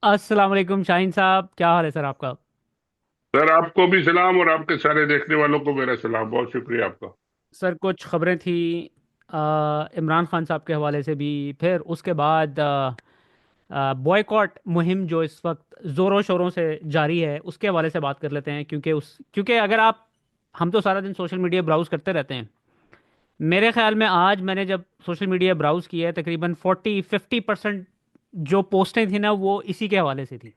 अस्सलाम वालेकुम शाहीन साहब, क्या हाल है सर आपका। सर आपको भी सलाम और आपके सारे देखने वालों को मेरा सलाम। बहुत शुक्रिया आपका। सर कुछ खबरें थी इमरान खान साहब के हवाले से भी, फिर उसके बाद बॉयकॉट मुहिम जो इस वक्त ज़ोरों शोरों से जारी है उसके हवाले से बात कर लेते हैं, क्योंकि अगर आप, हम तो सारा दिन सोशल मीडिया ब्राउज़ करते रहते हैं। मेरे ख्याल में आज मैंने जब सोशल मीडिया ब्राउज़ किया है, तकरीबन 40-50% जो पोस्टें थी ना वो इसी के हवाले से थी,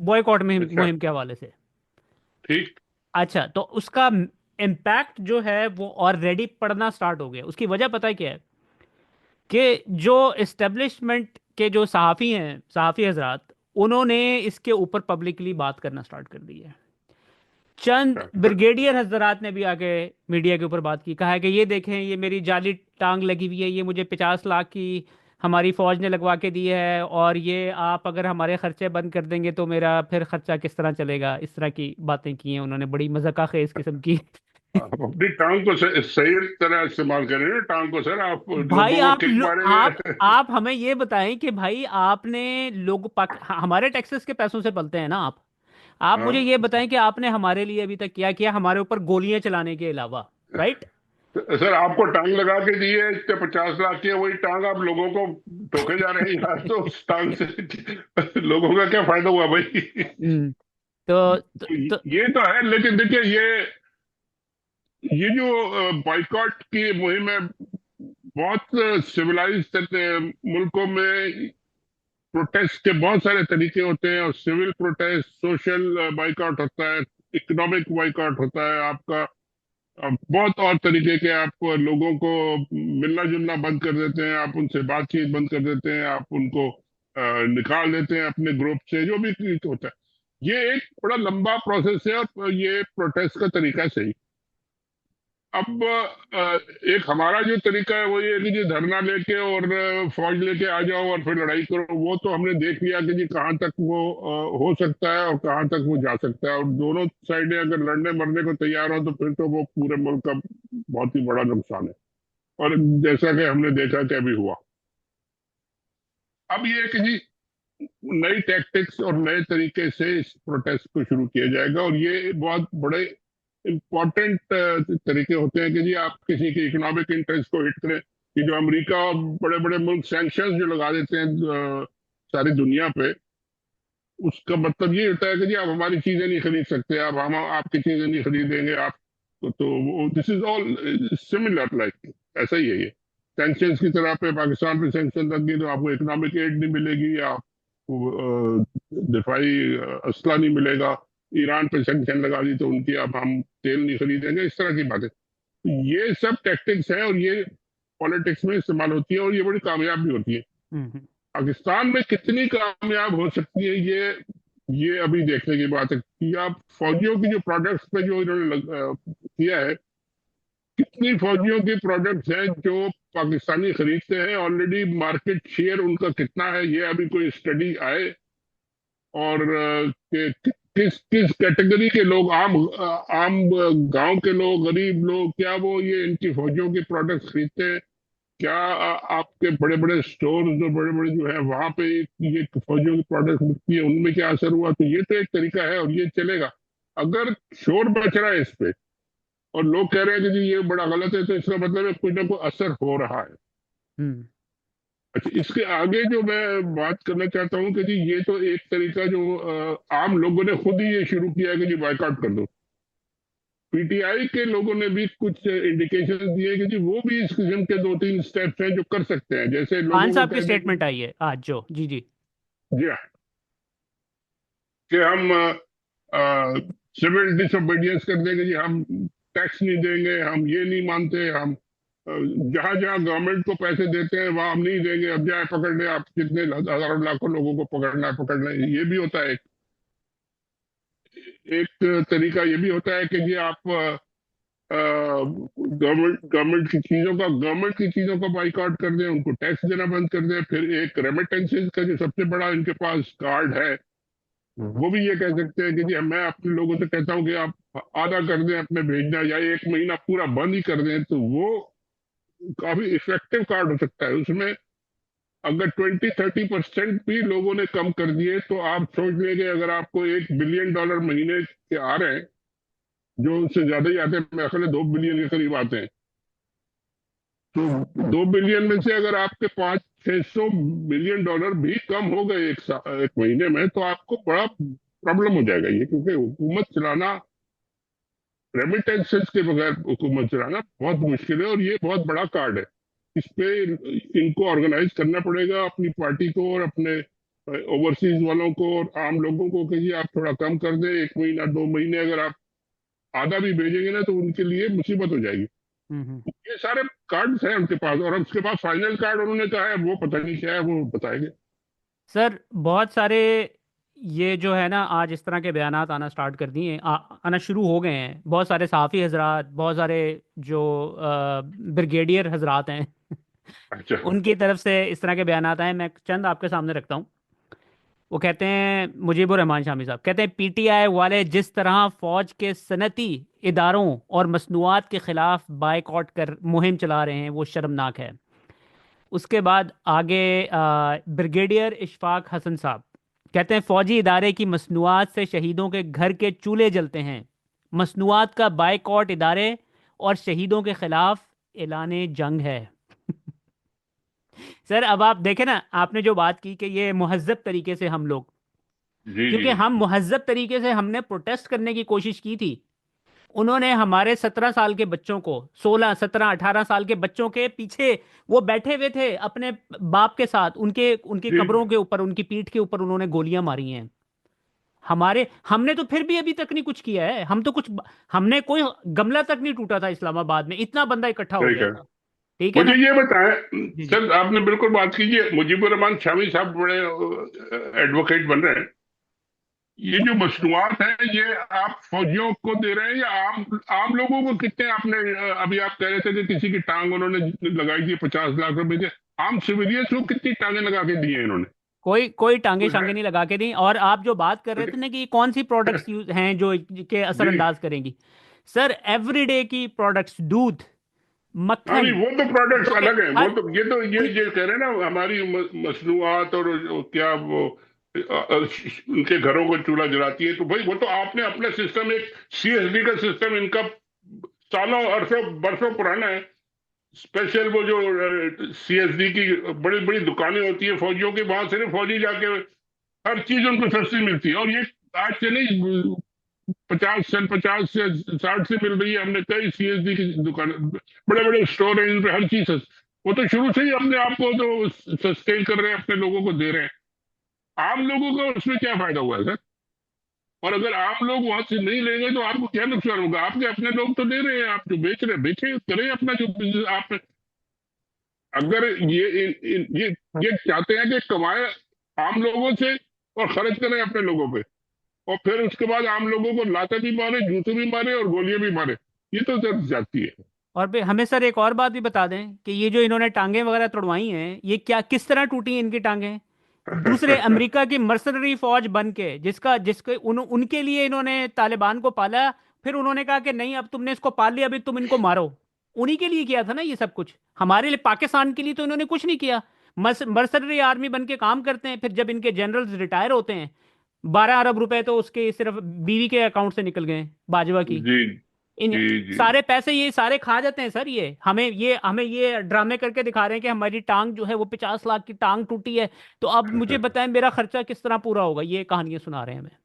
बॉयकॉट मुहिम अच्छा। मुहिम के हवाले से। ठीक। अच्छा, तो उसका इम्पैक्ट जो है वो ऑलरेडी पड़ना स्टार्ट हो गया। उसकी वजह पता है क्या है? कि जो इस्टेब्लिशमेंट के जो सहाफ़ी हैं, सहाफ़ी हजरात, उन्होंने इसके ऊपर पब्लिकली बात करना स्टार्ट कर दी है। चंद अच्छा सर। ब्रिगेडियर हजरात ने भी आके मीडिया के ऊपर बात की, कहा है कि ये देखें, ये मेरी जाली टांग लगी हुई है, ये मुझे 50 लाख की हमारी फौज ने लगवा के दी है, और ये आप अगर हमारे खर्चे बंद कर देंगे तो मेरा फिर खर्चा किस तरह चलेगा। इस तरह की बातें की हैं उन्होंने, बड़ी मजाका खेज किस्म की। आप अपनी टांग को सही तरह इस्तेमाल करें ना, टांग को सर। आप भाई लोगों को किक मारेंगे। आप हमें ये बताएं कि भाई आपने हमारे टैक्सेस के पैसों से पलते हैं ना आप मुझे हाँ। ये बताएं कि आपने हमारे लिए अभी तक क्या किया हमारे ऊपर गोलियां चलाने के अलावा, राइट? सर आपको टांग लगा के दी है, इतने 50 लाख की है, वही टांग आप लोगों को ठोके जा रहे हैं यार। तो उस टांग से लोगों का क्या फायदा हुआ भाई? हम्म। तो, तो, तो तो ये तो है, लेकिन देखिए ये जो बाइकॉट की मुहिम है, बहुत सिविलाइज्ड मुल्कों में प्रोटेस्ट के बहुत सारे तरीके होते हैं। और सिविल प्रोटेस्ट, सोशल बाइकआउट होता है, इकोनॉमिक बाइकआउट होता है आपका। बहुत और तरीके के आप लोगों को मिलना जुलना बंद कर देते हैं, आप उनसे बातचीत बंद कर देते हैं, आप उनको निकाल देते हैं अपने ग्रुप से, जो भी होता है। ये एक बड़ा लंबा प्रोसेस है, और ये प्रोटेस्ट का तरीका सही। अब एक हमारा जो तरीका है वो ये है कि जी धरना लेके और फौज लेके आ जाओ और फिर लड़ाई करो। वो तो हमने देख लिया कि जी कहाँ तक वो हो सकता है और कहाँ तक वो जा सकता है। और दोनों साइडें अगर लड़ने मरने को तैयार हो तो फिर तो वो पूरे मुल्क का बहुत ही बड़ा नुकसान है। और जैसा कि हमने देखा कि अभी हुआ। अब ये है कि जी नई टैक्टिक्स और नए तरीके से इस प्रोटेस्ट को शुरू किया जाएगा। और ये बहुत बड़े इम्पोर्टेंट तरीके होते हैं कि जी आप किसी के इकोनॉमिक इंटरेस्ट को हिट करें। कि जो अमेरिका और बड़े बड़े मुल्क सैंक्शंस जो लगा देते हैं सारी दुनिया पे, उसका मतलब ये होता है कि जी आप हमारी चीजें नहीं खरीद सकते, आप हम आपकी चीजें नहीं खरीदेंगे आप। तो this is all similar like, ऐसा ही है ये। सैंक्शंस की तरह पे पाकिस्तान पे सैंक्शन लग गई तो आपको इकोनॉमिक एड नहीं मिलेगी, आपको दिफाई असला नहीं मिलेगा। ईरान पे सैंक्शन लगा दी तो उनकी अब हम तेल नहीं खरीदेंगे, इस तरह की बातें। ये सब टैक्टिक्स है और ये पॉलिटिक्स में इस्तेमाल होती है, और ये बड़ी कामयाब भी होती है। हम्म। पाकिस्तान में कितनी कामयाब हो सकती है ये अभी देखने की बात है कि आप फौजियों की जो प्रोडक्ट्स पे जो इन्होंने किया है, कितनी फौजियों के प्रोडक्ट्स हैं जो पाकिस्तानी खरीदते हैं। ऑलरेडी मार्केट शेयर उनका कितना है, ये अभी कोई स्टडी आए। और किस किस कैटेगरी के लोग, आम गांव के लोग, गरीब लोग, क्या वो ये इनकी फौजियों के प्रोडक्ट्स खरीदते हैं? क्या आपके बड़े बड़े स्टोर जो बड़े बड़े जो है वहां पे ये फौजियों की प्रोडक्ट बिकती है, उनमें क्या असर हुआ? तो ये तो एक तरीका है और ये चलेगा। अगर शोर मच रहा है इस पे और लोग कह रहे हैं कि जी ये बड़ा गलत है, तो इसका मतलब है कुछ ना कुछ असर हो रहा है। हम्म। अच्छा, इसके आगे जो मैं बात करना चाहता हूँ कि जी ये तो एक तरीका जो आम लोगों ने खुद ही ये शुरू किया है कि जी बायकॉट कर दो। पीटीआई के लोगों ने भी कुछ इंडिकेशन दिए कि जी वो भी इस किस्म के दो तीन स्टेप्स हैं जो कर सकते हैं, जैसे खान लोगों को साहब की कह दें कि स्टेटमेंट आई है आज जो, जी जी। जी हाँ, कि हम सिविल डिसोबीडियंस कर देंगे, जी हम टैक्स नहीं देंगे, हम ये नहीं मानते, हम जहां जहां गवर्नमेंट को पैसे देते हैं वहां हम नहीं देंगे, अब जाए पकड़ ले, आप कितने हजारों लाखों लोगों को पकड़ना है पकड़ लें। ये भी होता है। एक तरीका ये भी होता है कि जी आप गवर्नमेंट की चीजों का बाइकआउट कर दें, उनको टैक्स देना बंद कर दें। फिर एक रेमिटेंसेस का जो सबसे बड़ा इनके पास कार्ड है, वो भी ये कह सकते हैं कि जी मैं अपने लोगों से कहता हूँ कि आप आधा कर दें अपने भेजना, या एक महीना पूरा बंद ही कर दें। तो वो काफी इफेक्टिव कार्ड हो सकता है। उसमें अगर 20-30% भी लोगों ने कम कर दिए तो आप सोच लेंगे, अगर आपको $1 बिलियन महीने के आ रहे हैं, जो उनसे ज्यादा ही आते हैं, मेरे ख्याल है 2 बिलियन के करीब आते हैं, तो 2 बिलियन में से अगर आपके 500-600 मिलियन डॉलर भी कम हो गए एक महीने में, तो आपको बड़ा प्रॉब्लम हो जाएगा ये, क्योंकि हुकूमत चलाना, रेमिटेंसेस के बगैर हुकूमत चलाना बहुत मुश्किल है, और ये बहुत बड़ा कार्ड है। इस पे इनको ऑर्गेनाइज करना पड़ेगा, अपनी पार्टी को और अपने ओवरसीज वालों को और आम लोगों को, कि जी आप थोड़ा कम कर दें, 1 महीना 2 महीने अगर आप आधा भी भेजेंगे ना, तो उनके लिए मुसीबत हो जाएगी। हम्म। ये सारे कार्ड्स हैं उनके पास, और उसके बाद फाइनल कार्ड उन्होंने कहा है वो पता नहीं क्या है, वो बताएंगे। सर बहुत सारे ये जो है ना, आज इस तरह के बयानात आना स्टार्ट कर दिए आना शुरू हो गए हैं। बहुत सारे सहाफ़ी हजरात, बहुत सारे जो ब्रिगेडियर हजरात हैं अच्छा। उनकी तरफ से इस तरह के बयानात आए। मैं चंद आपके सामने रखता हूँ। वो कहते हैं, मुजीबुर रहमान शामी साहब कहते हैं, पीटीआई वाले जिस तरह फौज के सनती इदारों और मसनूआत के खिलाफ बायकॉट कर मुहिम चला रहे हैं, वो शर्मनाक है। उसके बाद आगे ब्रिगेडियर इशफाक हसन साहब कहते हैं, फौजी इदारे की मसनूआत से शहीदों के घर के चूल्हे जलते हैं। मसनूआत का बायकॉट इदारे और शहीदों के खिलाफ ऐलान जंग है। सर अब आप देखें ना, आपने जो बात की कि ये महज़्ज़ब तरीके से हम लोग, जी जी क्योंकि हम महज़्ज़ब तरीके से हमने प्रोटेस्ट करने की कोशिश की थी। उन्होंने हमारे 17 साल के बच्चों को, 16 17 18 साल के बच्चों के पीछे वो बैठे हुए थे अपने बाप के साथ, उनके उनकी जी। कब्रों के ऊपर, उनकी पीठ के ऊपर उन्होंने गोलियां मारी हैं। हमारे हमने तो फिर भी अभी तक नहीं कुछ किया है। हम तो कुछ, हमने कोई गमला तक नहीं टूटा था इस्लामाबाद में, इतना बंदा इकट्ठा हो सही गया कहा। था। ठीक है मुझे ना? ये बताएं जी जी। सर, आपने बिल्कुल बात कीजिए, मुजीबुर रहमान शामी साहब बड़े एडवोकेट बन रहे हैं। ये जो मसनूआत है, ये आप फौजियों को दे रहे हैं या आम आम लोगों को? कितने आपने अभी आप कह रहे थे कि किसी की टांग उन्होंने लगाई थी, 50 लाख रुपए के। आम सिविलियंस को कितनी टांगे लगा के दी हैं इन्होंने? कोई कोई टांगे कोई है? शांगे नहीं लगा के दी। और आप जो बात कर रहे थे ना कि कौन सी प्रोडक्ट्स यूज हैं जो के जी। असरअंदाज करेंगी, सर एवरीडे की प्रोडक्ट्स, दूध, हाँ नहीं, मक्खन, वो तो प्रोडक्ट्स जो कि अलग हैं, वो हर तो ये कह रहे हैं ना, हमारी मसनूआत और क्या वो उनके घरों को चूल्हा जलाती है, तो भाई वो तो आपने अपना सिस्टम, एक सीएसडी का सिस्टम इनका सालों अरसों बरसों पुराना है। स्पेशल वो जो सीएसडी की बड़ी बड़ी दुकानें होती है फौजियों के, वहां सिर्फ फौजी जाके हर चीज उनको सस्ती मिलती है, और ये आज से नहीं, 50 से 60 से मिल रही है। हमने कई सीएसडी की दुकान, बड़े बड़े स्टोर हैं, इन पे हर चीज वो तो शुरू से ही अपने आप को तो सस्टेन कर रहे हैं, अपने लोगों को दे रहे हैं। आम लोगों को उसमें क्या फायदा हुआ है सर? और अगर आम लोग वहां से नहीं लेंगे तो आपको क्या नुकसान होगा? आपके अपने लोग तो दे रहे हैं, आप जो बेच रहे हैं बेचे, करें अपना जो बिजनेस आप। अगर ये चाहते हैं कि कमाए आम लोगों से और खर्च करें अपने लोगों पे, और फिर उसके बाद आम लोगों को लाते भी मारे, जूते भी मारे और गोलियां भी मारे, ये तो सर जाती है। और हमें सर एक और बात भी बता दें कि ये जो इन्होंने टांगे वगैरह तोड़वाई हैं, ये क्या किस तरह टूटी हैं इनकी टांगे? दूसरे अमेरिका की मर्सनरी फौज बन के, जिसका जिसके उनके लिए इन्होंने तालिबान को पाला, फिर उन्होंने कहा कि नहीं अब तुमने इसको पाल लिया, अभी तुम इनको मारो। उन्हीं के लिए किया था ना ये सब कुछ। हमारे लिए, पाकिस्तान के लिए तो इन्होंने कुछ नहीं किया। मर्सनरी आर्मी बन के काम करते हैं, फिर जब इनके जनरल्स रिटायर होते हैं, 12 अरब रुपए तो उसके सिर्फ बीवी के अकाउंट से निकल गए, बाजवा की। जी इन जी जी। सारे पैसे ये सारे खा जाते हैं सर। ये हमें ये ड्रामे करके दिखा रहे हैं कि हमारी टांग जो है वो 50 लाख की टांग टूटी है। तो अब मुझे बताएं मेरा खर्चा किस तरह पूरा होगा? ये कहानियां सुना रहे हैं हमें।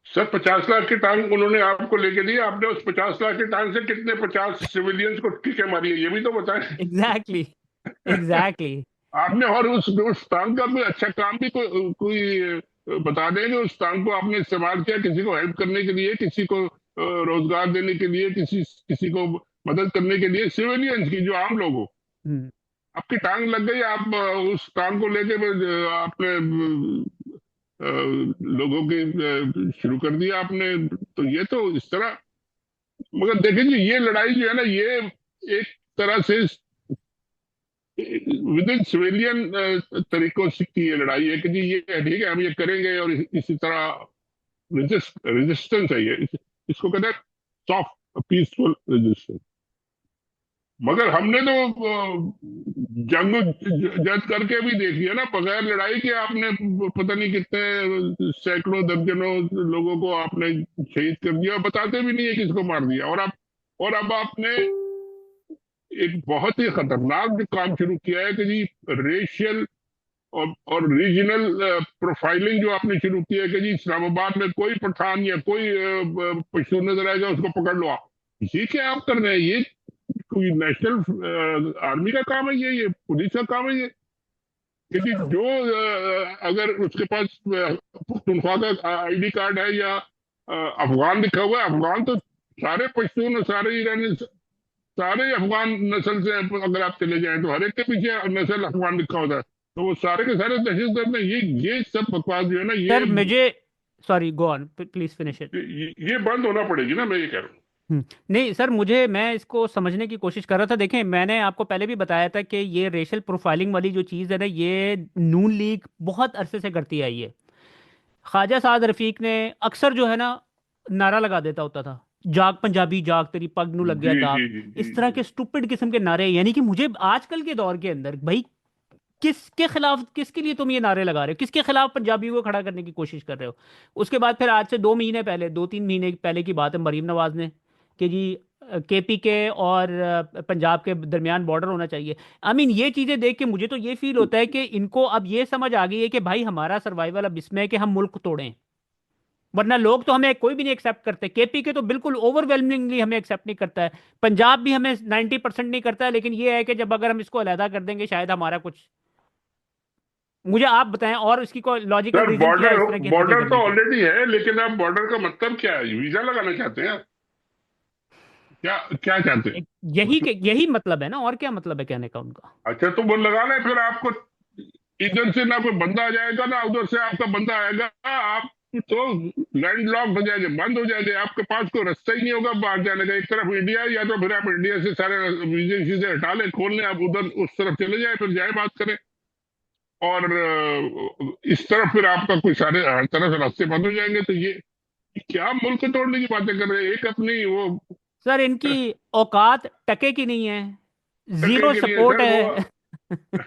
सर 50 लाख की टांग उन्होंने आपको लेके दी, आपने उस 50 लाख की टांग से कितने 50 सिविलियंस को टीके मारी है, ये भी तो बताएं। Exactly exactly. आपने, और उस टांग का कोई अच्छा काम भी कोई बता दें कि उस टांग को आपने इस्तेमाल किया किसी को हेल्प करने के लिए, किसी को रोजगार देने के लिए, किसी किसी को मदद करने के लिए, सिविलियंस की, जो आम लोग हो। हम्म। आपकी टांग लग गई, आप उस टांग को लेके आपने लोगों की शुरू कर दिया आपने, तो ये तो इस तरह। मगर देखिए जी, ये लड़ाई जो है ना, ये एक तरह से विद इन सिविलियन तरीकों से की ये लड़ाई है, कि जी ये ठीक है, हम ये करेंगे, और इसी तरह रेजिस्टेंस है ये, इसको कहते हैं सॉफ्ट पीसफुल रेजिस्टेंस। मगर हमने तो जंग जज करके भी देख लिया ना, बगैर लड़ाई के आपने पता नहीं कितने सैकड़ों दर्जनों लोगों को आपने शहीद कर दिया, बताते भी नहीं है किसको मार दिया। और अब आपने एक बहुत ही खतरनाक जो काम शुरू किया है कि जी रेशियल और रीजनल प्रोफाइलिंग जो आपने शुरू की है कि जी इस्लामाबाद में कोई पठान या कोई पश्तून नजर आएगा उसको पकड़ लो आप। ये क्या आप कर रहे हैं? ये कोई नेशनल आर्मी का काम है? ये पुलिस का काम है? ये कि जी जो अगर उसके पास पख्तूनख्वा का आईडी कार्ड है या अफगान लिखा हुआ है, अफगान तो सारे पश्तून और सारे ईरानी सारे अफगान नस्ल से हैं। अगर आप चले जाएं तो हर एक के पीछे नस्ल अफगान लिखा होता है, तो वो सारे के सारे दहशतगर्द हैं। ये सब बकवास जो है ना, सर मुझे, sorry go on please finish it. ये बंद होना पड़ेगी ना, मैं ये कह रहा हूँ। नहीं सर, मुझे, मैं इसको समझने की कोशिश कर रहा था। देखें, मैंने आपको पहले भी बताया था कि ये रेशियल प्रोफाइलिंग वाली जो चीज़ है ना, ये नून लीग बहुत अरसे से करती आई है। ख्वाजा साद रफीक ने अक्सर जो है ना नारा लगा देता होता था, जाग पंजाबी जाग, तेरी पग नू लग गया जी दाग। जी जी जी इस तरह जी। के स्टूपिड किस्म के नारे, यानी कि मुझे आजकल के दौर के अंदर भाई, किसके खिलाफ, किसके लिए तुम ये नारे लगा रहे हो, किसके खिलाफ पंजाबियों को खड़ा करने की कोशिश कर रहे हो? उसके बाद फिर आज से 2 महीने पहले, 2-3 महीने पहले की बात है, मरीम नवाज ने कि जी केपी के और पंजाब के दरमियान बॉर्डर होना चाहिए। आई मीन ये चीज़ें देख के मुझे तो ये फील होता है कि इनको अब ये समझ आ गई है कि भाई हमारा सर्वाइवल अब इसमें है कि हम मुल्क तोड़ें। वरना लोग तो हमें कोई भी नहीं एक्सेप्ट करते, केपी के तो बिल्कुल ओवरवेलमिंगली हमें एक्सेप्ट नहीं करता है, पंजाब भी हमें 90% नहीं करता है। लेकिन ये है कि जब अगर हम इसको अलहदा कर देंगे शायद हमारा कुछ, मुझे आप बताएं और इसकी कोई लॉजिकल सर रीजन क्या है बॉर्डर इस तरह की हरकतें बॉर्डर तो करने के? ऑलरेडी है, लेकिन आप बॉर्डर का मतलब क्या है? वीजा लगाना चाहते हैं? क्या क्या चाहते हैं? यही मतलब है ना, और क्या मतलब है कहने का उनका? अच्छा, तो वो लगा लें, फिर आपको इधर से ना कोई बंदा आ जाएगा ना उधर से आपका बंदा आएगा। आप तो लैंड लॉक हो जाएंगे, बंद हो जाएंगे, आपके पास कोई रास्ता ही नहीं होगा बाहर जाने का। एक तरफ इंडिया है, या तो फिर आप इंडिया से सारे वीजे वीजे हटा लें, खोल लें, आप उधर उस तरफ चले जाए, फिर जाए बात करें। और इस तरफ फिर आपका कोई सारे हर तरफ से रास्ते बंद हो जाएंगे। तो ये क्या मुल्क तोड़ने की बातें कर रहे हैं? एक अपनी वो सर इनकी औकात टके की नहीं है, टके जीरो के लिए सपोर्ट सर वो, है।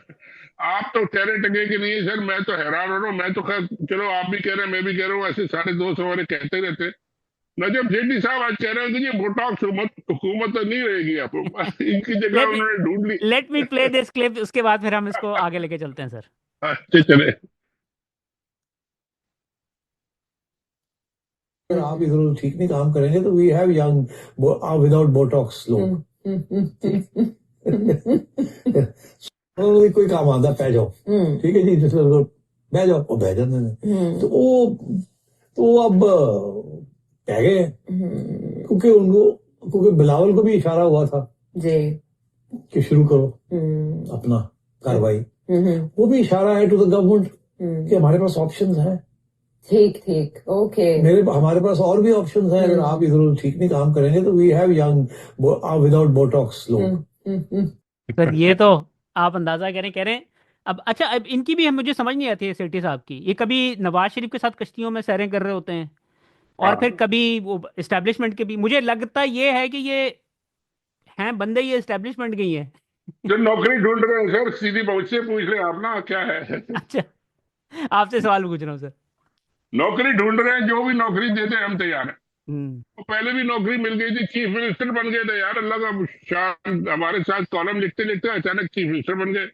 आप तो कह रहे टके की नहीं है सर, मैं तो हैरान हो रहा हूँ। मैं तो खैर चलो, आप भी कह रहे हैं, मैं भी कह रहा हूँ, ऐसे सारे दोस्त हमारे कहते रहते हैं। नजब जेठी साहब आज कह रहे हैं कि ये बोटॉक्स हुकूमत तो नहीं रहेगी, आप इनकी जगह लेट उन्होंने ढूंढ ली। Let me play this clip, उसके बाद फिर हम इसको आगे लेके चलते हैं सर। अच्छे चले। अगर आप इधर ठीक नहीं काम करेंगे तो we have young without botox लोग। उन्होंने कोई काम आंदा पै जाओ, ठीक है जी, जिसमें बह जाओ वो बह जाते हैं। तो अब पै गए हैं। क्योंकि उनको, क्योंकि बिलावल को भी इशारा हुआ था जी कि शुरू करो अपना कार्रवाई। वो भी इशारा है टू द गवर्नमेंट कि हमारे पास ऑप्शंस हैं। ठीक ठीक, ओके, हमारे पास और भी ऑप्शंस हैं। अगर आप इधर ठीक नहीं काम करेंगे तो we have young without botox लोग। सर ये तो आप अंदाजा करें। अब अच्छा, अब इनकी भी मुझे समझ नहीं आती है सेठी साहब की, ये कभी नवाज शरीफ के साथ कश्तियों में सैरें कर रहे होते हैं और फिर हाँ, कभी वो एस्टेब्लिशमेंट के भी, मुझे लगता ये है कि ये हैं बंदे, ये एस्टेब्लिशमेंट गई है। जो नौकरी ढूंढ रहे हैं सर, सीधी पहुंच से पूछ ले आप ना, क्या है। अच्छा, आपसे सवाल पूछ रहा हूँ सर। नौकरी ढूंढ रहे हैं, जो भी नौकरी देते हम तैयार हैं। हम्म। तो पहले भी नौकरी मिल गई थी, चीफ मिनिस्टर बन गए थे यार, अल्लाह का शान। हमारे साथ कॉलम लिखते लिखते अचानक चीफ मिनिस्टर बन गए।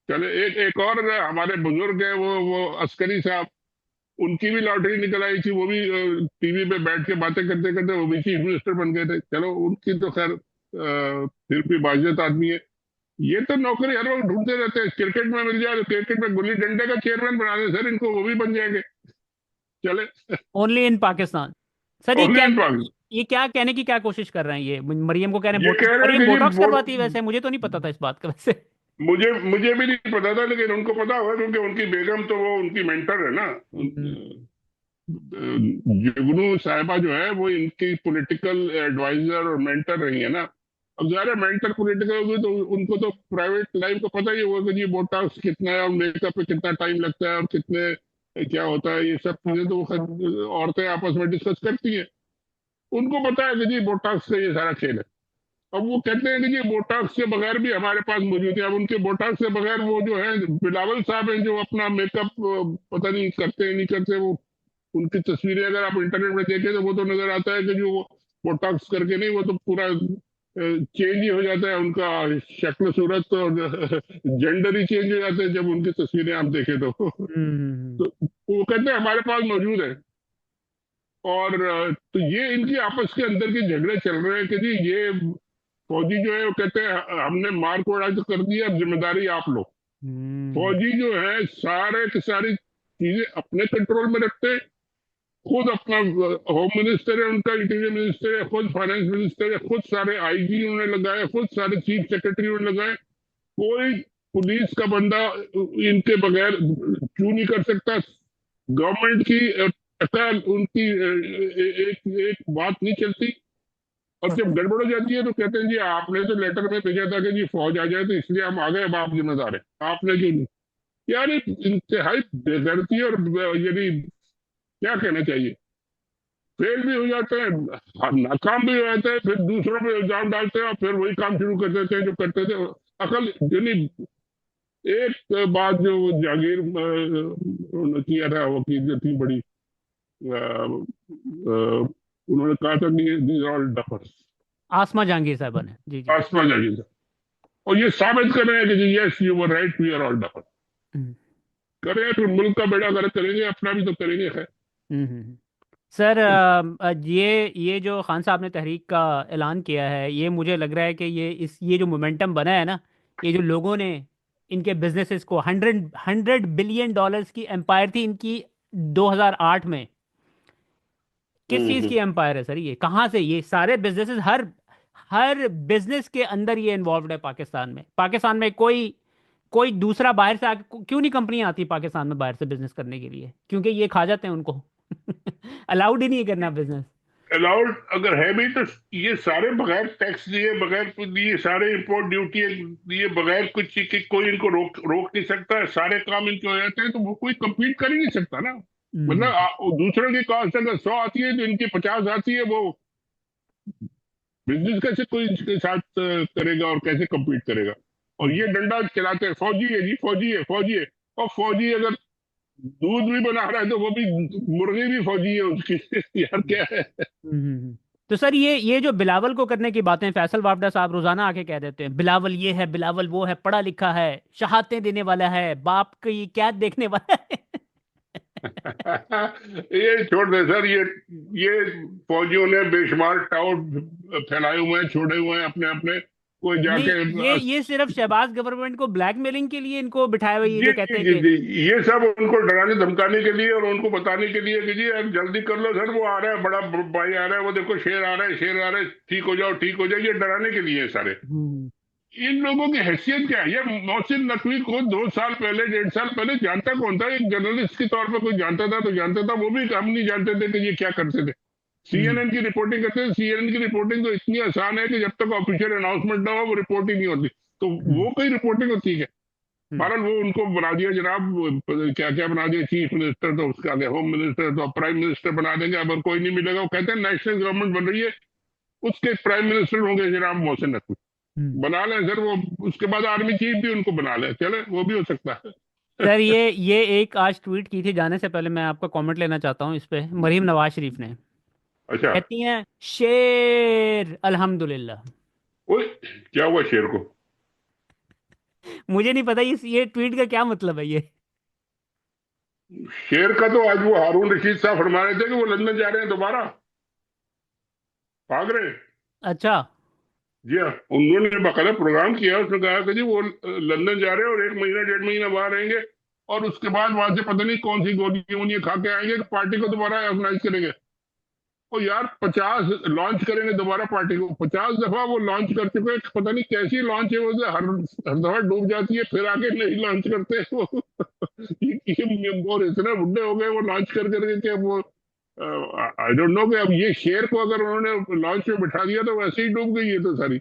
चले, एक एक और हमारे बुजुर्ग है, वो अस्करी साहब, उनकी भी लॉटरी निकल आई थी। वो भी टीवी पे बैठ के बातें करते करते वो भी चीफ मिनिस्टर बन गए थे। चलो, उनकी तो खैर फिर भी बाजियत आदमी है। ये तो नौकरी हर वक्त ढूंढते रहते हैं। क्रिकेट में मिल जाए तो क्रिकेट में गुल्ली डंडे का चेयरमैन बना दे सर इनको, वो भी बन जाएंगे। चले। Only in Pakistan. Sir only in Pakistan. ये क्या कहने की क्या कोशिश कर रहे हैं ये? मरियम को कह रहे हैं ये कह रहे हैं मरियम कि जी बोटॉक्स वोट, करवाती है? वैसे मुझे तो नहीं पता था इस बात का वैसे। मुझे मुझे भी नहीं पता था, लेकिन उनको पता होगा क्योंकि उनकी बेगम तो वो उनकी मेंटर है ना। हम्म। जुगनू साहिबा जो है वो इनकी पॉलिटिकल एडवाइजर और मेंटर रही है ना। अब ज़ाहिर है मेंटर पॉलिटिकल होगी तो उनको तो प्राइवेट लाइफ का पता ही होगा कि जी बोटॉक्स कितना है और मेकअप पे कितना टाइम लगता है और कितने क्या होता है। ये सब चीजें तो औरतें आपस में डिस्कस करती हैं। उनको पता है कि जी बोटॉक्स का ये सारा खेल है। अब वो कहते हैं कि ये बोटॉक्स के बगैर भी हमारे पास मौजूद है। अब उनके बोटॉक्स के बगैर वो जो है बिलावल साहब हैं जो अपना मेकअप पता नहीं करते हैं नहीं करते, वो उनकी तस्वीरें अगर आप इंटरनेट में देखें तो वो तो नजर आता है कि जो वो बोटॉक्स करके नहीं, वो तो पूरा चेंज ही हो जाता है उनका शक्ल सूरत, और जेंडर ही चेंज हो जाता है जब उनकी तस्वीरें आप देखें तो। हम्म। तो वो कहते हैं हमारे पास मौजूद है। और तो ये इनकी आपस के अंदर के झगड़े चल रहे हैं कि जी ये फौजी जो है वो कहते हैं हमने मार कोड़ा तो कर दिया, अब जिम्मेदारी आप लो। हम्म। फौजी जो है सारे की सारी चीजें अपने कंट्रोल में रखते हैं। खुद अपना होम मिनिस्टर है, उनका इंटीरियर मिनिस्टर है, खुद फाइनेंस मिनिस्टर है, खुद सारे आईजी उन्होंने लगाए, खुद सारे चीफ सेक्रेटरी उन्होंने लगाए। कोई पुलिस का बंदा इनके बगैर क्यों नहीं कर सकता। गवर्नमेंट की उनकी एक एक बात नहीं चलती। और जब गड़बड़ हो जाती है तो कहते हैं जी आपने तो लेटर में भेजा था कि जी फौज आ जाए तो इसलिए हम आ गए, अब आप जिम्मेदार है, आपने क्यों नहीं। यार ये इंतहाई बेगैरती और यानी क्या कहना चाहिए। फेल भी हो जाते हैं, नाकाम भी हो जाते हैं, फिर दूसरों पे इल्जाम डालते हैं और फिर वही काम शुरू कर देते हैं जो करते थे। अकल यानी एक बात जो जहांगीर उन्होंने किया था, वकील जो थी बड़ी, उन्होंने कहा था कि दीज ऑल डफर्स। आसमा जहांगीर साहबा ने, जी जी। आसमा जहांगीर था। और ये साबित कर रहे हैं कि जी yes you were right, we are all duffer. Hmm. करें फिर मुल्क का बेड़ा गर्क करेंगे, अपना भी तो करेंगे खैर। सर, ये जो खान साहब ने तहरीक का ऐलान किया है, ये मुझे लग रहा है कि ये जो मोमेंटम बना है ना, ये जो लोगों ने इनके बिजनेसेस को 100 बिलियन डॉलर्स की एम्पायर थी इनकी 2008 में। किस चीज़ हम्म। की एम्पायर है सर? ये कहाँ से ये सारे बिजनेसेस, हर हर बिजनेस के अंदर ये इन्वॉल्व है पाकिस्तान में। पाकिस्तान में कोई कोई दूसरा बाहर से क्यों नहीं कंपनियां आती पाकिस्तान में बाहर से बिजनेस करने के लिए? क्योंकि ये खा जाते हैं उनको। अलाउड ही नहीं है करना बिजनेस। अलाउड अगर है भी तो ये सारे बगैर टैक्स दिए, बगैर कुछ दिए, सारे इंपोर्ट ड्यूटी दिए, बगैर कुछ चीज के कोई इनको रोक रोक नहीं सकता है। सारे काम इनके हो जाते हैं तो वो कोई कम्पीट कर ही नहीं सकता ना। मतलब हम्म। दूसरों की कॉस्ट अगर 100 आती है तो इनकी 50 आती है, वो बिजनेस कैसे कोई इसके साथ करेगा और कैसे कम्पीट करेगा। और हम्म। ये डंडा चलाते हैं फौजी है जी, फौजी है, फौजी है। और फौजी अगर दूध भी बना रहा है तो वो भी मुर्गी भी फौजी है उसकी। यार क्या है। तो सर, ये जो बिलावल को करने की बातें फैसल वापडा साहब रोजाना आके कह देते हैं, बिलावल ये है, बिलावल वो है, पढ़ा लिखा है, शहादतें देने वाला है, बाप की कैद देखने वाला है। ये छोड़ दे सर, ये फौजियों ने बेशुमार टाउट फैलाए हुए हैं, छोड़े हुए हैं अपने अपने। कोई नहीं, जाके ये सिर्फ शहबाज गवर्नमेंट को ब्लैकमेलिंग के लिए इनको बिठाया हुआ, ये जी जो कहते जी हैं जी कि जी, ये सब उनको डराने धमकाने के लिए और उनको बताने के लिए कि जी यार जल्दी कर लो सर, वो आ रहा है, बड़ा भाई आ रहा है, वो देखो शेर आ रहा है, शेर आ रहा है, ठीक हो जाओ, ठीक हो जाओ, ये डराने के लिए है सारे। हम्म। इन लोगों की हैसियत क्या है। ये मोहसिन नकवी को 2 साल पहले, 1.5 साल पहले जानता कौन था? एक जर्नलिस्ट के तौर पर कोई जानता था तो जानता था, वो भी हम नहीं जानते थे कि ये क्या करते थे। हम्म। सीएनएन की रिपोर्टिंग करते थे। सीएनएन की रिपोर्टिंग तो इतनी आसान है कि जब तक ऑफिशियल अनाउंसमेंट ना हो वो रिपोर्ट ही नहीं होती। तो हम्म। वो कोई रिपोर्टिंग होती है? हम्म। बहरहाल वो उनको बना दिया जनाब, क्या क्या बना दिया, चीफ मिनिस्टर तो उसके आगे होम मिनिस्टर तो प्राइम मिनिस्टर बना देंगे। अगर कोई नहीं मिलेगा, वो कहते हैं नेशनल गवर्नमेंट बन रही है, उसके प्राइम मिनिस्टर होंगे जनाब मोहसिन नकवी। हम्म। बना लें सर वो, उसके बाद आर्मी चीफ भी उनको बना लें, चले वो भी हो सकता है। सर, ये एक आज ट्वीट की थी, जाने से पहले मैं आपका कमेंट लेना चाहता हूँ इस पे। मरीम नवाज शरीफ ने अच्छा। कहती हैं, शेर अल्हम्दुलिल्लाह। ओए, क्या हुआ शेर को? मुझे नहीं पता ये ट्वीट का क्या मतलब है ये। शेर का तो आज वो हारून रशीद साहब फरमा रहे थे कि वो लंदन जा रहे हैं दोबारा, भाग रहे हैं। अच्छा। जी हाँ, उन्होंने बाकायदा प्रोग्राम किया, उसने कहा कि जी वो लंदन जा रहे हैं और 1 महीना 1.5 महीना वहां रहेंगे, और उसके बाद वहां से पता नहीं कौन सी गोलियां वोलियां खा के आएंगे, पार्टी को दोबारा ऑर्गेनाइज करेंगे। और यार 50 लॉन्च करेंगे दोबारा पार्टी को, 50 दफा वो लॉन्च कर चुके हैं, पता नहीं कैसी लॉन्च है वो, हर दफा डूब जाती है, फिर आगे नहीं लॉन्च करते वो। वो इतने बुढ़े हो गए वो लॉन्च कर करके कि वो आई डोंट नो कि अब ये शेर को अगर उन्होंने लॉन्च में बिठा दिया तो वैसे ही डूब गई है तो सारी।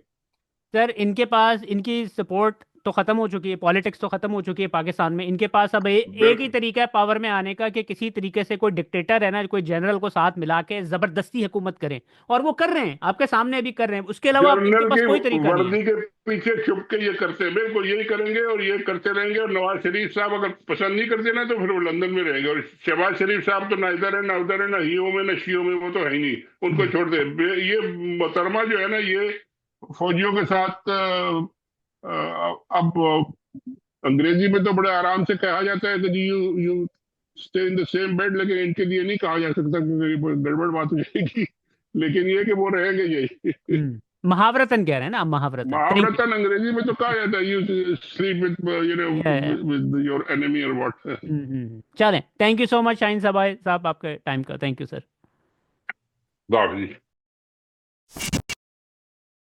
सर, इनके पास इनकी सपोर्ट तो खत्म हो चुकी है, पॉलिटिक्स तो खत्म हो चुकी है पाकिस्तान में। इनके पास अब एक ही बिल्कुल तरीका है पावर में आने का कि किसी तरीके से कोई डिक्टेटर है ना, कोई जनरल को साथ मिला के जबरदस्ती हुकूमत करें, और वो कर रहे हैं, आपके सामने अभी कर रहे हैं। उसके अलावा अब इनके जर्नल पास की कोई तरीका नहीं है। वर्दी के पीछे छुप के ये करते हैं, बिल्कुल यही करेंगे और ये करते रहेंगे। और नवाज शरीफ साहब अगर पसंद नहीं करते ना तो फिर वो लंदन में रहेंगे। और शहबाज शरीफ साहब तो ना इधर है ना उधर है, ना हीओ में ना शीओ में, वो तो है ही नहीं, उनको हम्म, छोड़ दे। ये मोहतरमा जो है ना, ये फौजियों के साथ अब अंग्रेजी में तो बड़े आराम से कहा जाता है कि जी you you stay in the same bed, लेकिन इनके लिए नहीं कहा जा सकता क्योंकि ये गड़बड़ बात हो जाएगी। लेकिन ये कि वो रहेंगे यही। महावरतन कह रहे हैं ना आप, महावरतन। थैंक महावरतन अंग्रेजी में तो कहा जाता है, you sleep with you know you. With your enemy और व्हाट। चलें, thank you so much Shaheen साहब, आपके टाइम का थैंक यू सर।